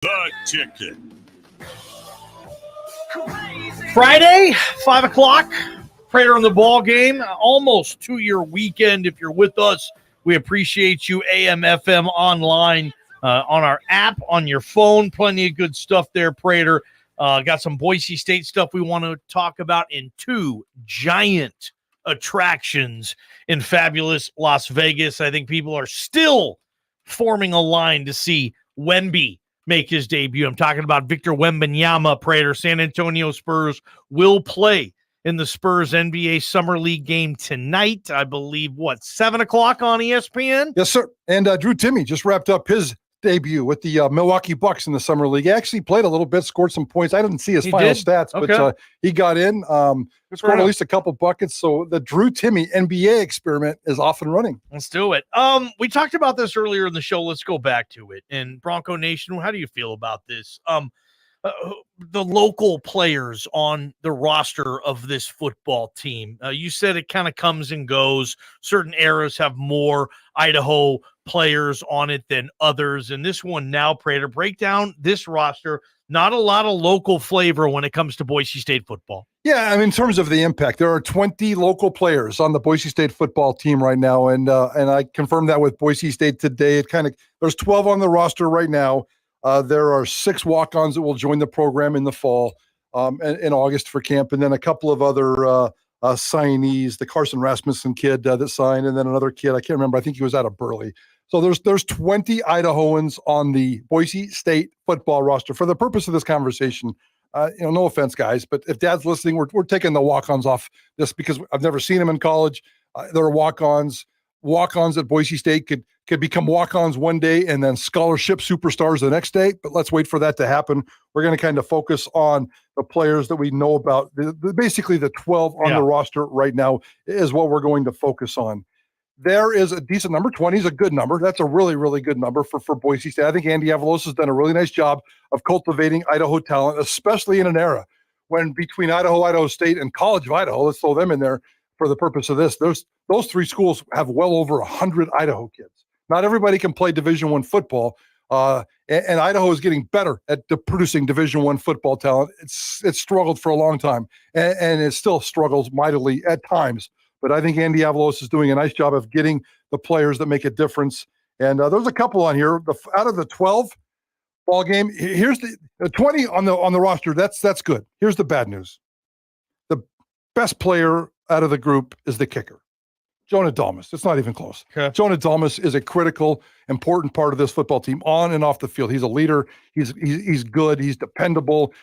The Ticket. Friday, 5 o'clock, Prater on the ball game. Almost 2-year weekend. If you're with us, we appreciate you. AM, FM, online, on our app, on your phone. Plenty of good stuff there, Prater. Got some Boise State stuff we want to talk about in two giant attractions in fabulous Las Vegas. I think people are still forming a line to see Wemby make his debut. I'm talking about Victor Wembanyama, Prater. San Antonio Spurs will play in the Spurs NBA Summer League game tonight. I believe, 7 o'clock on ESPN? Yes, sir. And Drew Timme just wrapped up his debut with the Milwaukee Bucks in the Summer League. He actually played a little bit, scored some points. I didn't see his final stats, but he got in, scored at least a couple buckets. So the Drew Timme NBA experiment is off and running. Let's do it. We talked about this earlier in the show. Let's go back to it. And Bronco Nation, how do you feel about this? The local players on the roster of this football team. You said it kind of comes and goes. Certain eras have more Idaho players on it than others. And this one now, Prater, break down this roster. Not a lot of local flavor when it comes to Boise State football. Yeah, I mean, in terms of the impact, there are 20 local players on the Boise State football team right now, and I confirmed that with Boise State today. There's 12 on the roster right now. There are 6 walk-ons that will join the program in the fall, in August for camp, and then a couple of other signees, the Carson Rasmussen kid that signed, and then another kid, I can't remember, I think he was out of Burley. So there's 20 Idahoans on the Boise State football roster. For the purpose of this conversation, no offense, guys, but if Dad's listening, we're taking the walk-ons off this because I've never seen them in college. There are walk-ons. Walk-ons at Boise State could become walk-ons one day and then scholarship superstars the next day, but let's wait for that to happen. We're going to kind of focus on the players that we know about. Basically, the 12 on the roster right now is what we're going to focus on. There is a decent number. 20 is a good number. That's a really, really good number for Boise State. I think Andy Avalos has done a really nice job of cultivating Idaho talent, especially in an era when between Idaho State, and College of Idaho, let's throw them in there for the purpose of this, those 3 schools have well over 100 Idaho kids. Not everybody can play Division I football, and Idaho is getting better at producing Division I football talent. It's struggled for a long time, and it still struggles mightily at times. But I think Andy Avalos is doing a nice job of getting the players that make a difference. And there's a couple on here. Out of the 12 ball game, here's the 20 on the roster. That's good. Here's the bad news. The best player out of the group is the kicker, Jonah Dalmas. It's not even close. Okay. Jonah Dalmas is a critical, important part of this football team on and off the field. He's a leader. He's good. He's dependable.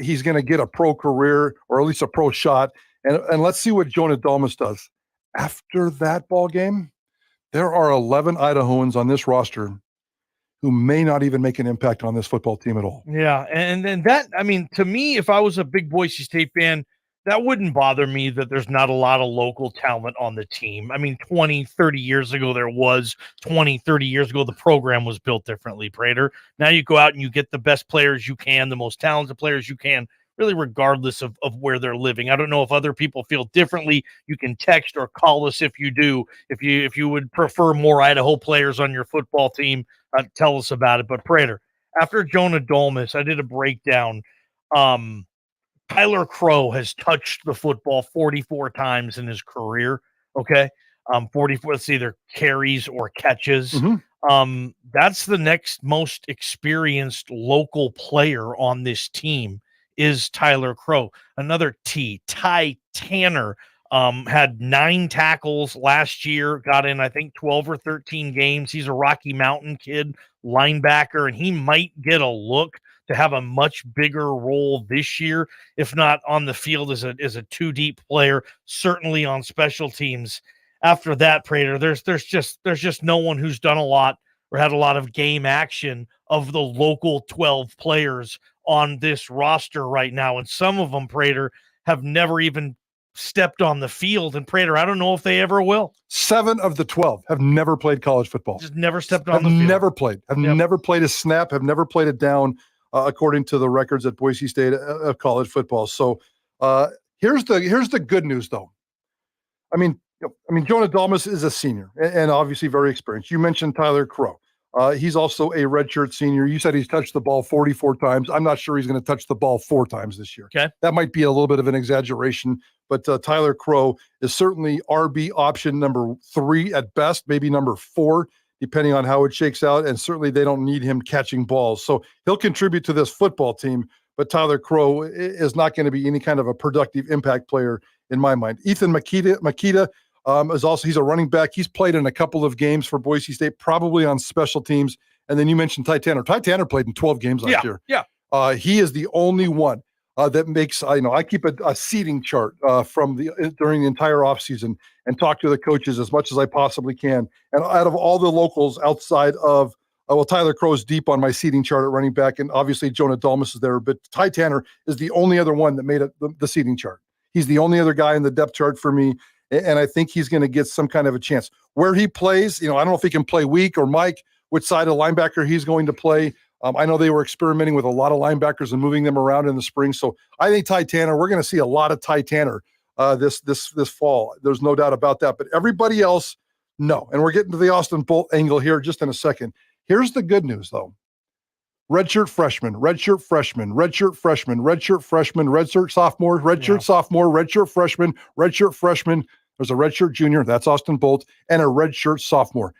He's going to get a pro career or at least a pro shot. And let's see what Jonah Dalmas does. After that ball game, there are 11 Idahoans on this roster who may not even make an impact on this football team at all. Yeah, and that, I mean, to me, if I was a big Boise State fan, that wouldn't bother me that there's not a lot of local talent on the team. I mean, 20, 30 years ago, there was. 20, 30 years ago, the program was built differently, Prater. Now you go out and you get the best players you can, the most talented players you can, really regardless of where they're living. I don't know if other people feel differently. You can text or call us if you do. If you would prefer more Idaho players on your football team, tell us about it. But Prater, after Jonah Dalmas, I did a breakdown. Tyler Crow has touched the football 44 times in his career. Okay. 44, it's either carries or catches. Mm-hmm. That's the next most experienced local player on this team is Tyler Crow. Another Ty Tanner, had 9 tackles last year, got in, I think, 12 or 13 games. He's a Rocky Mountain kid, linebacker, and he might get a look to have a much bigger role this year, if not on the field as a 2-deep player, certainly on special teams. After that, Prater, there's just no one who's done a lot or had a lot of game action of the local 12 players on this roster right now. And some of them, Prater, have never even stepped on the field. And Prater, I don't know if they ever will. 7 of the 12 have never played college football. Just never stepped on the field. Never played. Have never played a snap, have never played it down, according to the records at Boise State of college football. So here's the good news, though. I mean, Jonah Dalmas is a senior and obviously very experienced. You mentioned Tyler Crow. He's also a redshirt senior. You said he's touched the ball 44 times. I'm not sure he's going to touch the ball 4 times this year. Okay. That might be a little bit of an exaggeration, but Tyler Crow is certainly RB option number 3 at best, maybe number 4, depending on how it shakes out. And certainly they don't need him catching balls. So he'll contribute to this football team, but Tyler Crow is not going to be any kind of a productive impact player in my mind. Ethan Makita is also, he's a running back. He's played in a couple of games for Boise State, probably on special teams. And then you mentioned Ty Tanner. Ty Tanner played in 12 games last year. Yeah. He is the only one that makes, I keep a seating chart during the entire offseason and talk to the coaches as much as I possibly can. And out of all the locals outside of, Tyler Crow is deep on my seating chart at running back, and obviously Jonah Dalmas is there, but Ty Tanner is the only other one that made the seating chart. He's the only other guy in the depth chart for me. And I think he's going to get some kind of a chance. Where he plays, I don't know if he can play weak or Mike, which side of linebacker he's going to play. I know they were experimenting with a lot of linebackers and moving them around in the spring. So I think Ty Tanner, we're going to see a lot of Ty Tanner this fall. There's no doubt about that. But everybody else, no. And we're getting to the Austin Bolt angle here just in a second. Here's the good news, though. Redshirt freshman, redshirt freshman, redshirt freshman, redshirt freshman, redshirt sophomore, redshirt sophomore, redshirt freshman, redshirt freshman. There's a redshirt junior, that's Austin Bolt, and a redshirt sophomore.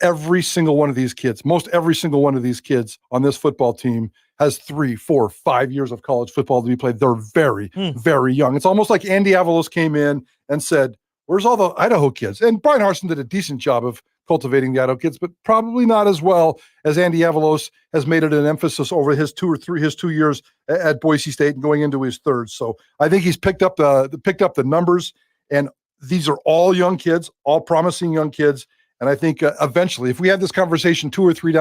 Every single one of these kids, most every single one of these kids on this football team has 3, 4, 5 years of college football to be played. They're very, very young. It's almost like Andy Avalos came in and said, where's all the Idaho kids? And Brian Harsin did a decent job of cultivating the Idaho kids, but probably not as well as Andy Avalos has made it an emphasis over his 2 years at Boise State and going into his 3rd. So I think he's picked up the numbers, and these are all young kids, all promising young kids. And I think eventually, if we had this conversation 2 or 3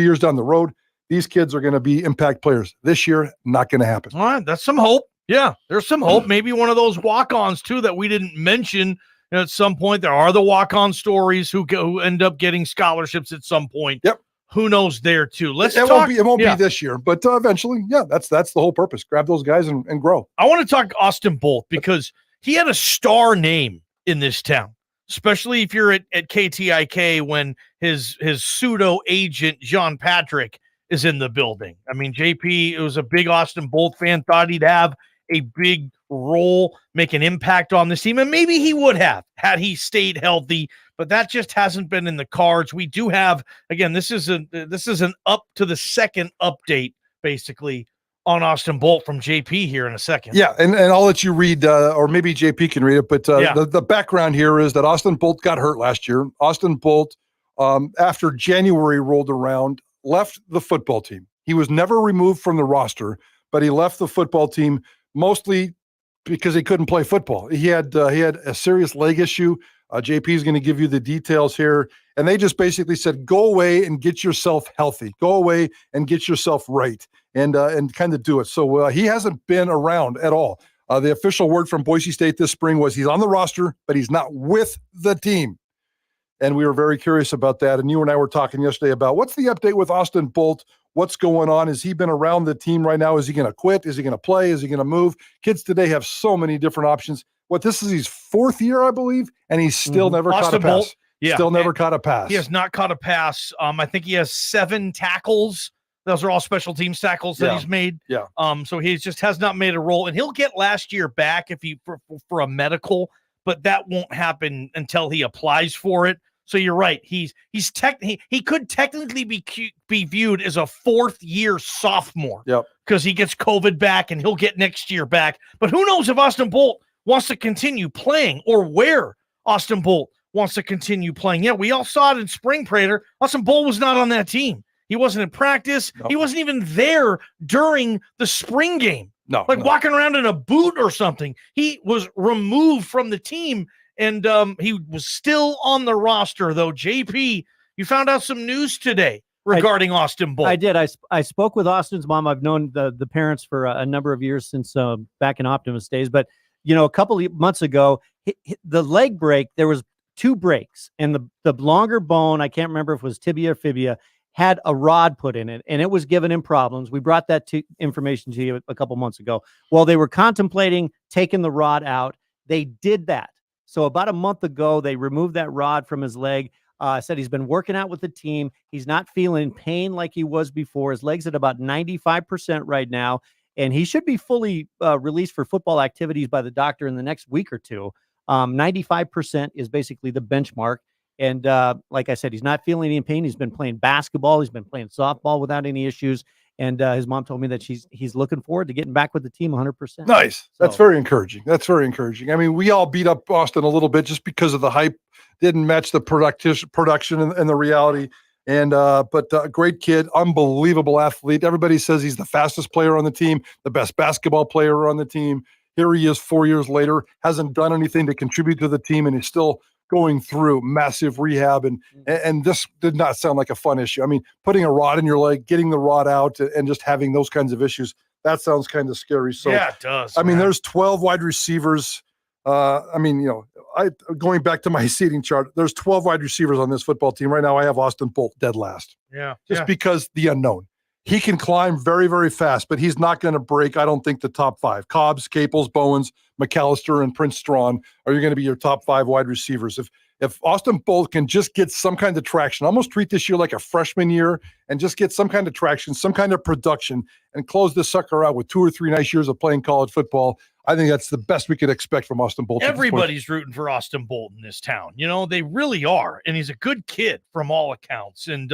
years down the road, these kids are going to be impact players. This year, not going to happen. All right, that's some hope. Yeah, there's some hope. Maybe one of those walk-ons too that we didn't mention. At some point, there are the walk-on stories who end up getting scholarships at some point. Yep. Who knows there too? It won't be this year, but eventually, yeah, that's the whole purpose. Grab those guys and grow. I want to talk Austin Bolt because he had a star name in this town, especially if you're at KTIK when his pseudo agent John Patrick is in the building. I mean, JP was a big Austin Bolt fan, thought he'd have a big role, make an impact on this team, and maybe he would have had he stayed healthy, but that just hasn't been in the cards. We do have, again, this is an up to the second update basically on Austin Bolt from JP here in a second. Yeah, and I'll let you read, or maybe JP can read it, but the background here is that Austin Bolt got hurt last year. Austin Bolt, after January rolled around, left the football team. He was never removed from the roster, but he left the football team mostly because he couldn't play football. He had a serious leg issue. JP is going to give you the details here. And they just basically said, go away and get yourself healthy. Go away and get yourself right and kind of do it. So he hasn't been around at all. The official word from Boise State this spring was he's on the roster, but he's not with the team. And we were very curious about that. And you and I were talking yesterday about what's the update with Austin Bolt? What's going on? Has he been around the team right now? Is he going to quit? Is he going to play? Is he going to move? Kids today have so many different options. This is his 4th year, I believe, and he's still never caught a pass. Bolt, still never caught a pass. He has not caught a pass. I think he has 7 tackles. Those are all special teams tackles that he's made. Yeah. So he just has not made a roll, and he'll get last year back if he for a medical, but that won't happen until he applies for it. So you're right. He could technically be viewed as a 4th year sophomore. Yep. Because he gets COVID back and he'll get next year back. But who knows if Austin Bolt wants to continue playing or where Austin Bolt wants to continue playing. Yeah, we all saw it in spring, Prater. Austin Bolt was not on that team. He wasn't in practice. Nope. He wasn't even there during the spring game. Walking around in a boot or something. He was removed from the team. And he was still on the roster, though. JP, you found out some news today regarding Austin Bolt. I did. I spoke with Austin's mom. I've known the parents for a number of years since back in Optimus days. But, a couple of months ago, the leg break, there was 2 breaks. And the longer bone, I can't remember if it was tibia or fibia, had a rod put in it. And it was giving him problems. We brought that information to you a couple months ago. Well, they were contemplating taking the rod out. They did that. So about a month ago, they removed that rod from his leg. Said he's been working out with the team. He's not feeling pain like he was before. His leg's at about 95% right now, and he should be fully released for football activities by the doctor in the next week or two. 95% is basically the benchmark. And like I said, he's not feeling any pain. He's been playing basketball. He's been playing softball without any issues. And his mom told me that he's looking forward to getting back with the team 100%. Nice. That's very encouraging. That's very encouraging. I mean, we all beat up Austin a little bit just because of the hype didn't match the production and the reality. And but great kid, unbelievable athlete. Everybody says he's the fastest player on the team, the best basketball player on the team. Here he is 4 years later, hasn't done anything to contribute to the team, and he's still going through massive rehab, and this did not sound like a fun issue. I mean, putting a rod in your leg, getting the rod out, and just having those kinds of issues, that sounds kind of scary. So yeah, it does. I mean, there's 12 wide receivers. I mean, going back to my seating chart, there's 12 wide receivers on this football team. Right now, I have Austin Bolt dead last. Yeah. Just because the unknown. He can climb very, very fast, but he's not going to break, I don't think, the top five. Cobbs, Caples, Bowens, McAllister, and Prince Strawn are going to be your top five wide receivers. If Austin Bolt can just get some kind of traction, almost treat this year like a freshman year, and just get some kind of traction, some kind of production, and close this sucker out with 2 or 3 nice years of playing college football, I think that's the best we could expect from Austin Bolt. Everybody's rooting for Austin Bolt in this town. They really are. And he's a good kid from all accounts. And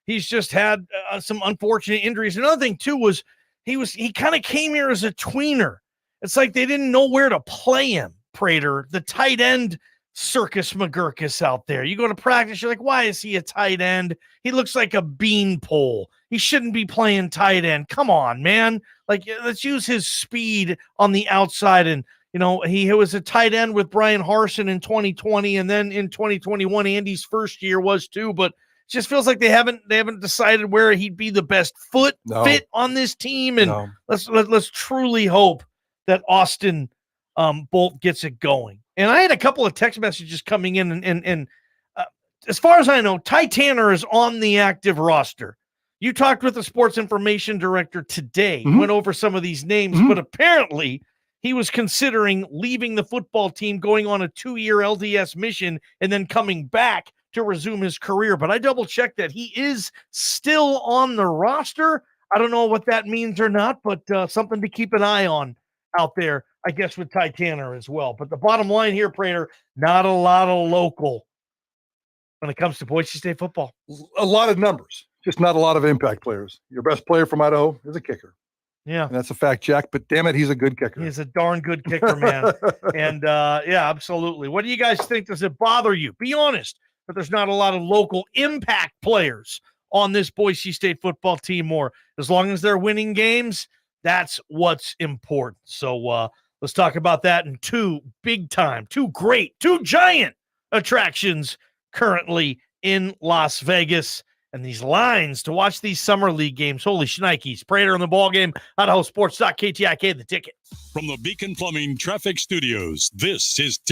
he's just had some unfortunate injuries. Another thing, too, was he kind of came here as a tweener. It's like they didn't know where to play him, Prater, the tight end circus McGurkus out there. You go to practice, you're like, why is he a tight end? He looks like a beanpole. He shouldn't be playing tight end. Come on, man. Like, let's use his speed on the outside. And, he was a tight end with Brian Harsin in 2020. And then in 2021, Andy's first year was too, but it just feels like they haven't decided where he'd be the best fit on this team. And let's truly hope that Austin Bolt gets it going. And I had a couple of text messages coming in, and as far as I know, Ty Tanner is on the active roster. You talked with the sports information director today, went over some of these names, but apparently he was considering leaving the football team, going on a 2-year LDS mission, and then coming back to resume his career. But I double-checked that he is still on the roster. I don't know what that means or not, but something to keep an eye on out there, I guess, with Ty Tanner as well. But the bottom line here, Prater, not a lot of local when it comes to Boise State football. A lot of numbers, just not a lot of impact players. Your best player from Idaho is a kicker. Yeah. And that's a fact, Jack, but damn it, he's a good kicker. He's a darn good kicker, man. And yeah, absolutely. What do you guys think? Does it bother you? Be honest, but there's not a lot of local impact players on this Boise State football team, or as long as they're winning games, that's what's important. So let's talk about that in two giant attractions currently in Las Vegas. And these lines to watch these summer league games. Holy shnikes. Prater on the ball game. Idaho Sports.KTIK, the ticket. From the Beacon Plumbing Traffic Studios, this is